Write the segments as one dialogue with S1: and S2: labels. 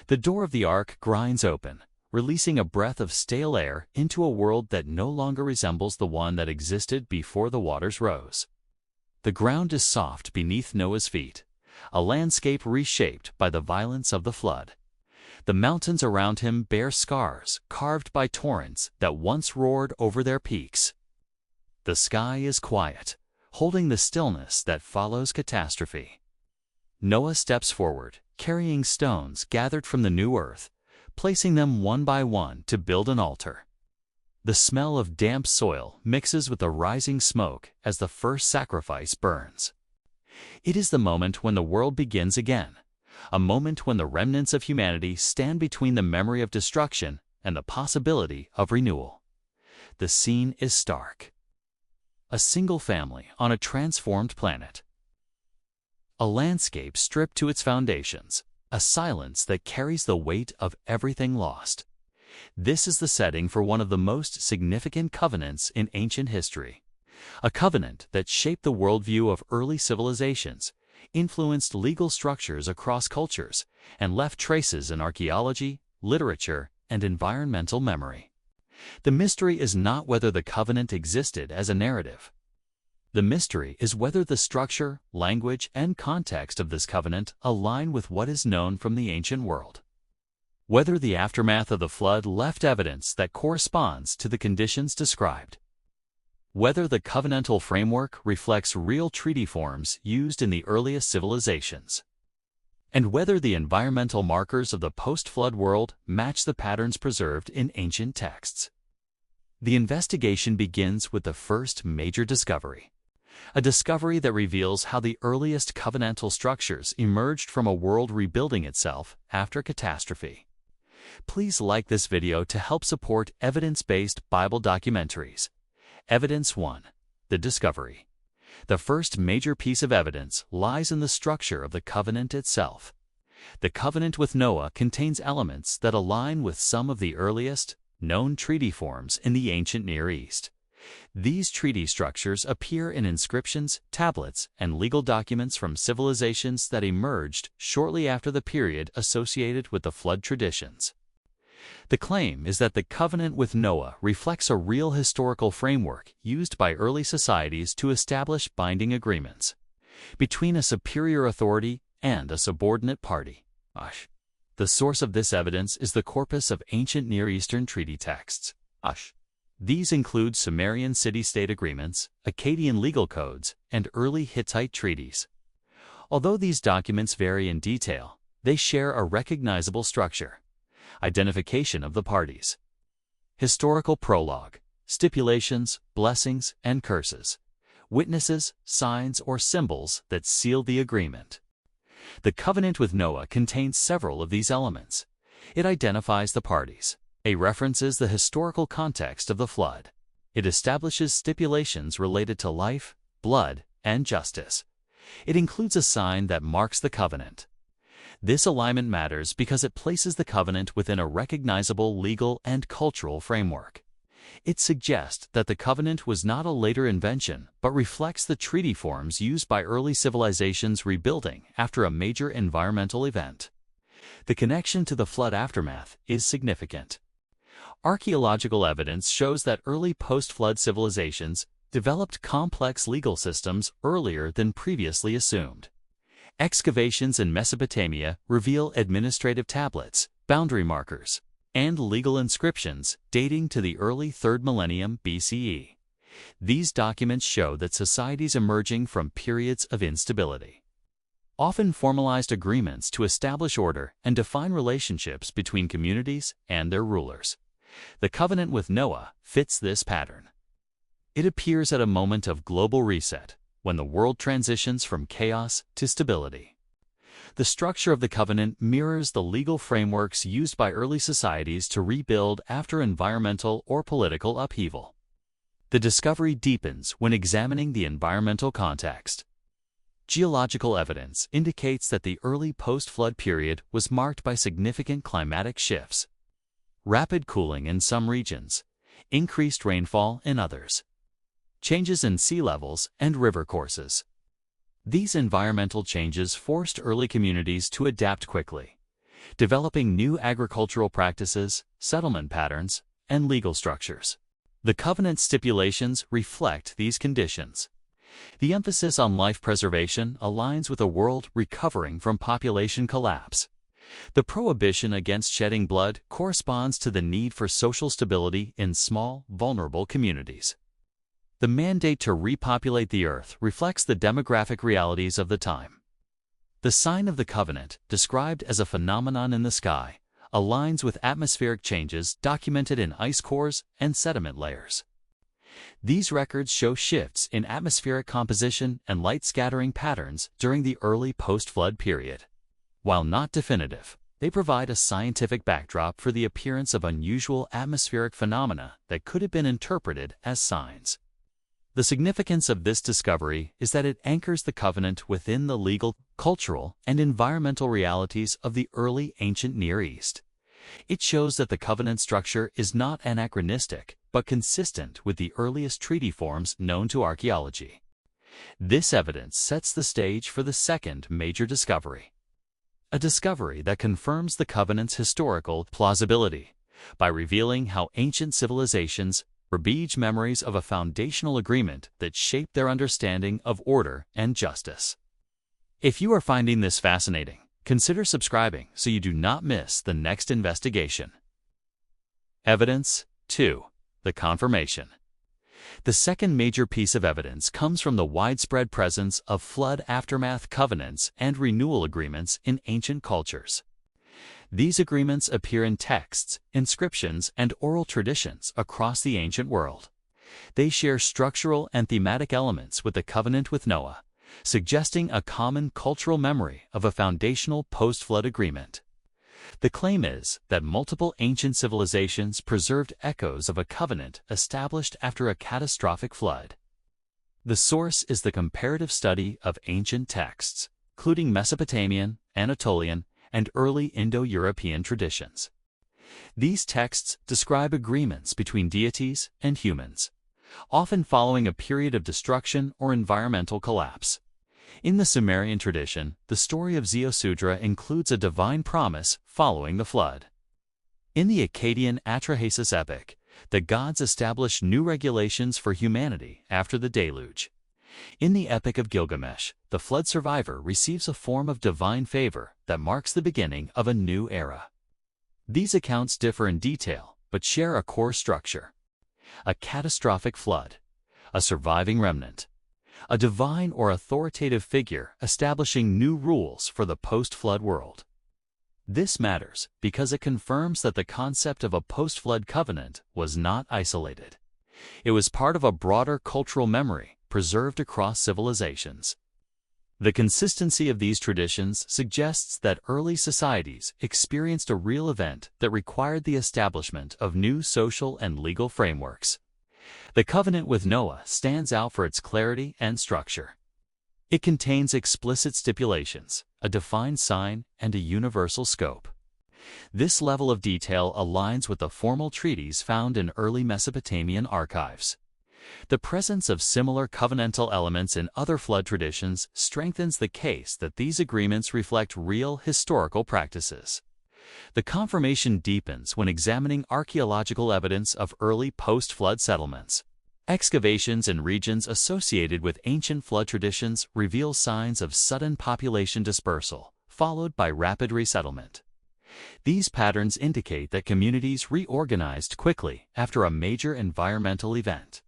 S1: The door of the ark grinds open, releasing a breath of stale air into a world that no longer resembles the one that existed before the waters rose. The ground is soft beneath Noah's feet, a landscape reshaped by the violence of the flood. The mountains around him bear scars carved by torrents that once roared over their peaks. The sky is quiet, holding the stillness that follows catastrophe. Noah steps forward, carrying stones gathered from the new earth, placing them one by one to build an altar. The smell of damp soil mixes with the rising smoke as the first sacrifice burns. It is the moment when the world begins again, a moment when the remnants of humanity stand between the memory of destruction and the possibility of renewal. The scene is stark. A single family on a transformed planet. A landscape stripped to its foundations, a silence that carries the weight of everything lost. This is the setting for one of the most significant covenants in ancient history. A covenant that shaped the worldview of early civilizations, influenced legal structures across cultures, and left traces in archaeology, literature, and environmental memory. The mystery is not whether the covenant existed as a narrative. The mystery is whether the structure, language, and context of this covenant align with what is known from the ancient world. Whether the aftermath of the flood left evidence that corresponds to the conditions described. Whether the covenantal framework reflects real treaty forms used in the earliest civilizations. And whether the environmental markers of the post-flood world match the patterns preserved in ancient texts. The investigation begins with the first major discovery. A discovery that reveals how the earliest covenantal structures emerged from a world rebuilding itself after catastrophe. Please like this video to help support evidence-based Bible documentaries. Evidence 1. The discovery. The first major piece of evidence lies in the structure of the covenant itself. The covenant with Noah contains elements that align with some of the earliest known treaty forms in the ancient Near East. These treaty structures appear in inscriptions, tablets, and legal documents from civilizations that emerged shortly after the period associated with the flood traditions. The claim is that the covenant with Noah reflects a real historical framework used by early societies to establish binding agreements between a superior authority and a subordinate party. The source of this evidence is the corpus of ancient Near Eastern treaty texts. These include Sumerian city-state agreements, Akkadian legal codes, and early Hittite treaties. Although these documents vary in detail, they share a recognizable structure. Identification of the parties. Historical prologue, stipulations, blessings, and curses. Witnesses, signs, or symbols that seal the agreement. The covenant with Noah contains several of these elements. It identifies the parties. It references the historical context of the flood. It establishes stipulations related to life, blood, and justice. It includes a sign that marks the covenant. This alignment matters because it places the covenant within a recognizable legal and cultural framework. It suggests that the covenant was not a later invention, but reflects the treaty forms used by early civilizations rebuilding after a major environmental event. The connection to the flood aftermath is significant. Archaeological evidence shows that early post-flood civilizations developed complex legal systems earlier than previously assumed. Excavations in Mesopotamia reveal administrative tablets, boundary markers, and legal inscriptions dating to the early 3rd millennium BCE. These documents show that societies emerging from periods of instability often formalized agreements to establish order and define relationships between communities and their rulers. The covenant with Noah fits this pattern. It appears at a moment of global reset, when the world transitions from chaos to stability. The structure of the covenant mirrors the legal frameworks used by early societies to rebuild after environmental or political upheaval. The discovery deepens when examining the environmental context. Geological evidence indicates that the early post-flood period was marked by significant climatic shifts. Rapid cooling in some regions, increased rainfall in others. Changes in sea levels and river courses. These environmental changes forced early communities to adapt quickly. developing new agricultural practices, settlement patterns, and legal structures. The covenant stipulations reflect these conditions. The emphasis on life preservation aligns with a world recovering from population collapse. The prohibition against shedding blood corresponds to the need for social stability in small, vulnerable communities. The mandate to repopulate the earth reflects the demographic realities of the time. The sign of the covenant, described as a phenomenon in the sky, aligns with atmospheric changes documented in ice cores and sediment layers. These records show shifts in atmospheric composition and light scattering patterns during the early post-flood period. While not definitive, they provide a scientific backdrop for the appearance of unusual atmospheric phenomena that could have been interpreted as signs. The significance of this discovery is that it anchors the covenant within the legal, cultural, and environmental realities of the early ancient Near East. It shows that the covenant structure is not anachronistic, but consistent with the earliest treaty forms known to archaeology. This evidence sets the stage for the second major discovery, a discovery that confirms the covenant's historical plausibility by revealing how ancient civilizations rebege memories of a foundational agreement that shaped their understanding of order and justice. If you are finding this fascinating, consider subscribing so you do not miss the next investigation. Evidence 2. The confirmation. The second major piece of evidence comes from the widespread presence of flood aftermath covenants and renewal agreements in ancient cultures. These agreements appear in texts, inscriptions, and oral traditions across the ancient world. They share structural and thematic elements with the covenant with Noah, suggesting a common cultural memory of a foundational post-flood agreement. The claim is that multiple ancient civilizations preserved echoes of a covenant established after a catastrophic flood. The source is the comparative study of ancient texts, including Mesopotamian, Anatolian, and early Indo-European traditions. These texts describe agreements between deities and humans, often following a period of destruction or environmental collapse. In the Sumerian tradition, the story of Ziusudra includes a divine promise following the flood. In the Akkadian Atrahasis epic, the gods establish new regulations for humanity after the deluge. In the Epic of Gilgamesh, the flood survivor receives a form of divine favor that marks the beginning of a new era. These accounts differ in detail, but share a core structure: a catastrophic flood, a surviving remnant, a divine or authoritative figure establishing new rules for the post-flood world. This matters because it confirms that the concept of a post-flood covenant was not isolated. It was part of a broader cultural memory preserved across civilizations. The consistency of these traditions suggests that early societies experienced a real event that required the establishment of new social and legal frameworks. The covenant with Noah stands out for its clarity and structure. It contains explicit stipulations, a defined sign, and a universal scope. This level of detail aligns with the formal treaties found in early Mesopotamian archives. The presence of similar covenantal elements in other flood traditions strengthens the case that these agreements reflect real historical practices. The confirmation deepens when examining archaeological evidence of early post-flood settlements. Excavations in regions associated with ancient flood traditions reveal signs of sudden population dispersal, followed by rapid resettlement. These patterns indicate that communities reorganized quickly after a major environmental event.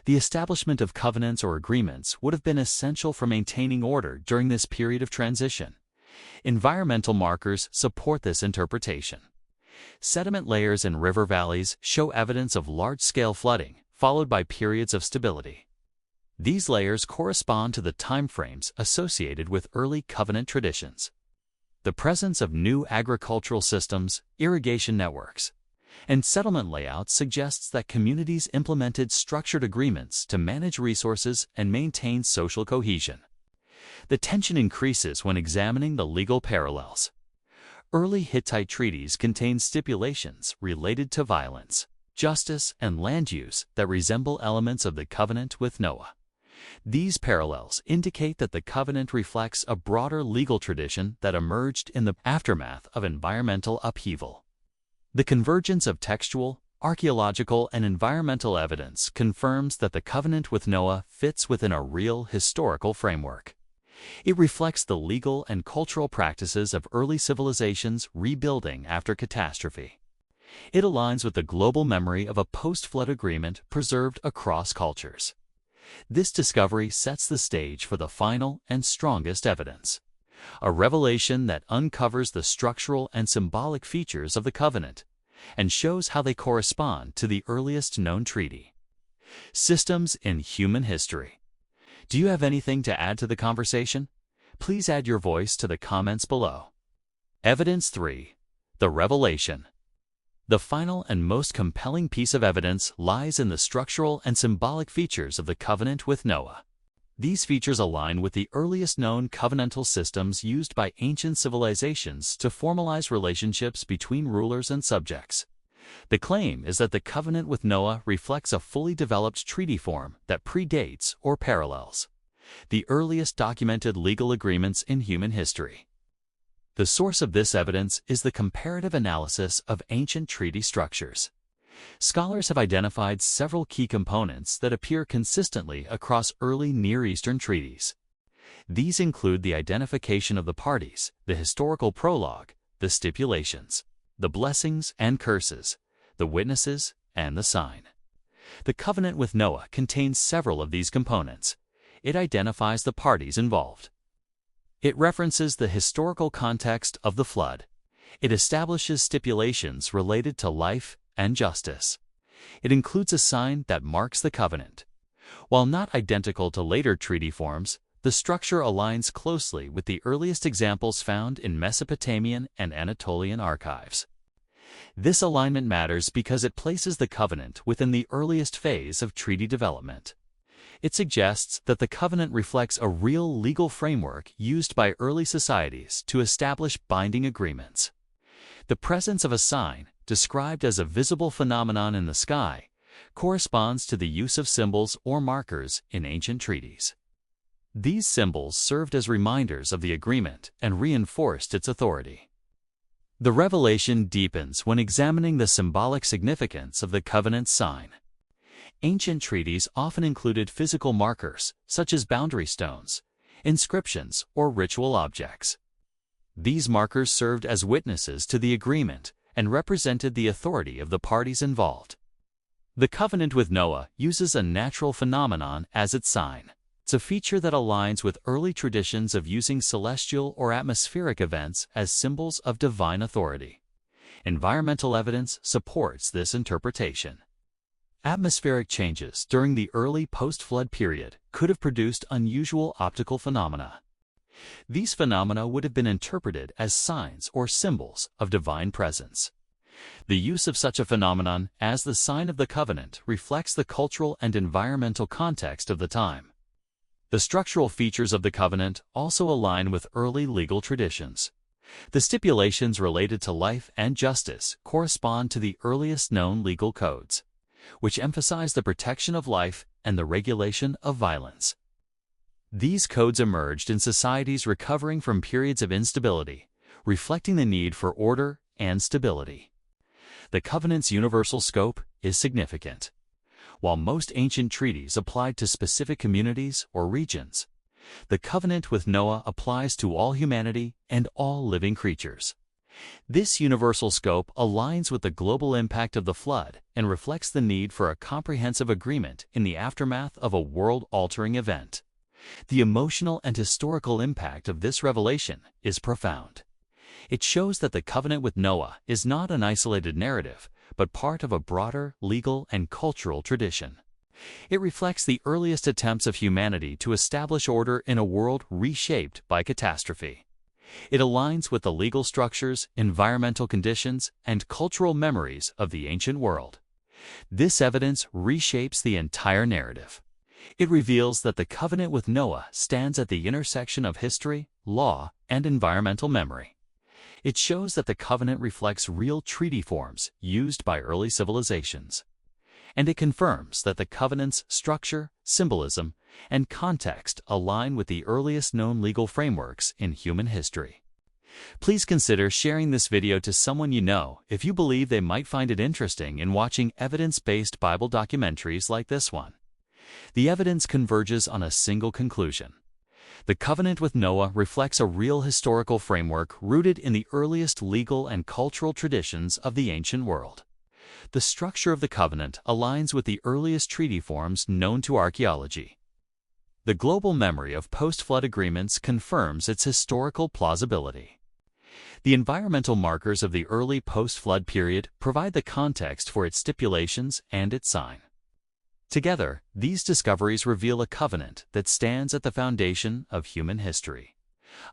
S1: The establishment of covenants or agreements would have been essential for maintaining order during this period of transition. Environmental markers support this interpretation. Sediment layers in river valleys show evidence of large-scale flooding, followed by periods of stability. These layers correspond to the timeframes associated with early covenant traditions. The presence of new agricultural systems, irrigation networks, and settlement layouts suggests that communities implemented structured agreements to manage resources and maintain social cohesion. The tension increases when examining the legal parallels. Early Hittite treaties contain stipulations related to violence, justice, and land use that resemble elements of the covenant with Noah. These parallels indicate that the covenant reflects a broader legal tradition that emerged in the aftermath of environmental upheaval. The convergence of textual, archaeological, and environmental evidence confirms that the covenant with Noah fits within a real historical framework. It reflects the legal and cultural practices of early civilizations rebuilding after catastrophe. It aligns with the global memory of a post-flood agreement preserved across cultures. This discovery sets the stage for the final and strongest evidence, a revelation that uncovers the structural and symbolic features of the covenant and shows how they correspond to the earliest known treaty. Systems in human history. Do you have anything to add to the conversation? Please add your voice to the comments below. Evidence 3. The Revelation. The final and most compelling piece of evidence lies in the structural and symbolic features of the covenant with Noah. These features align with the earliest known covenantal systems used by ancient civilizations to formalize relationships between rulers and subjects. The claim is that the covenant with Noah reflects a fully developed treaty form that predates or parallels the earliest documented legal agreements in human history. The source of this evidence is the comparative analysis of ancient treaty structures. Scholars have identified several key components that appear consistently across early Near Eastern treaties. These include the identification of the parties, the historical prologue, the stipulations, the blessings and curses, the witnesses, and the sign. The covenant with Noah contains several of these components. It identifies the parties involved. It references the historical context of the flood. It establishes stipulations related to life and justice. It includes a sign that marks the covenant. While not identical to later treaty forms, the structure aligns closely with the earliest examples found in Mesopotamian and Anatolian archives. This alignment matters because it places the covenant within the earliest phase of treaty development. It suggests that the covenant reflects a real legal framework used by early societies to establish binding agreements. The presence of a sign, described as a visible phenomenon in the sky, corresponds to the use of symbols or markers in ancient treaties. These symbols served as reminders of the agreement and reinforced its authority. The revelation deepens when examining the symbolic significance of the covenant's sign. Ancient treaties often included physical markers, such as boundary stones, inscriptions, or ritual objects. These markers served as witnesses to the agreement and represented the authority of the parties involved. The covenant with Noah uses a natural phenomenon as its sign. It's a feature that aligns with early traditions of using celestial or atmospheric events as symbols of divine authority. Environmental evidence supports this interpretation. Atmospheric changes during the early post-flood period could have produced unusual optical phenomena. These phenomena would have been interpreted as signs or symbols of divine presence. The use of such a phenomenon as the sign of the covenant reflects the cultural and environmental context of the time. The structural features of the covenant also align with early legal traditions. The stipulations related to life and justice correspond to the earliest known legal codes, which emphasize the protection of life and the regulation of violence. These codes emerged in societies recovering from periods of instability, reflecting the need for order and stability. The covenant's universal scope is significant. While most ancient treaties applied to specific communities or regions, the covenant with Noah applies to all humanity and all living creatures. This universal scope aligns with the global impact of the flood and reflects the need for a comprehensive agreement in the aftermath of a world-altering event. The emotional and historical impact of this revelation is profound. It shows that the covenant with Noah is not an isolated narrative, but part of a broader legal and cultural tradition. It reflects the earliest attempts of humanity to establish order in a world reshaped by catastrophe. It aligns with the legal structures, environmental conditions, and cultural memories of the ancient world. This evidence reshapes the entire narrative. It reveals that the covenant with Noah stands at the intersection of history, law, and environmental memory. It shows that the covenant reflects real treaty forms used by early civilizations. and it confirms that the covenant's structure, symbolism, and context align with the earliest known legal frameworks in human history. Please consider sharing this video to someone you know if you believe they might find it interesting in watching evidence-based Bible documentaries like this one. The evidence converges on a single conclusion. The covenant with Noah reflects a real historical framework rooted in the earliest legal and cultural traditions of the ancient world. The structure of the covenant aligns with the earliest treaty forms known to archaeology. The global memory of post-flood agreements confirms its historical plausibility. The environmental markers of the early post-flood period provide the context for its stipulations and its sign. Together, these discoveries reveal a covenant that stands at the foundation of human history.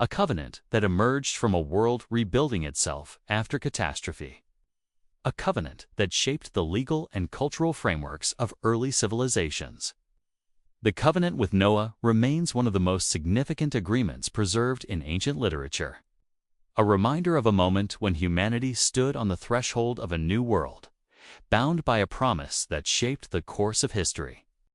S1: A covenant that emerged from a world rebuilding itself after catastrophe. A covenant that shaped the legal and cultural frameworks of early civilizations. The covenant with Noah remains one of the most significant agreements preserved in ancient literature. A reminder of a moment when humanity stood on the threshold of a new world, bound by a promise that shaped the course of history.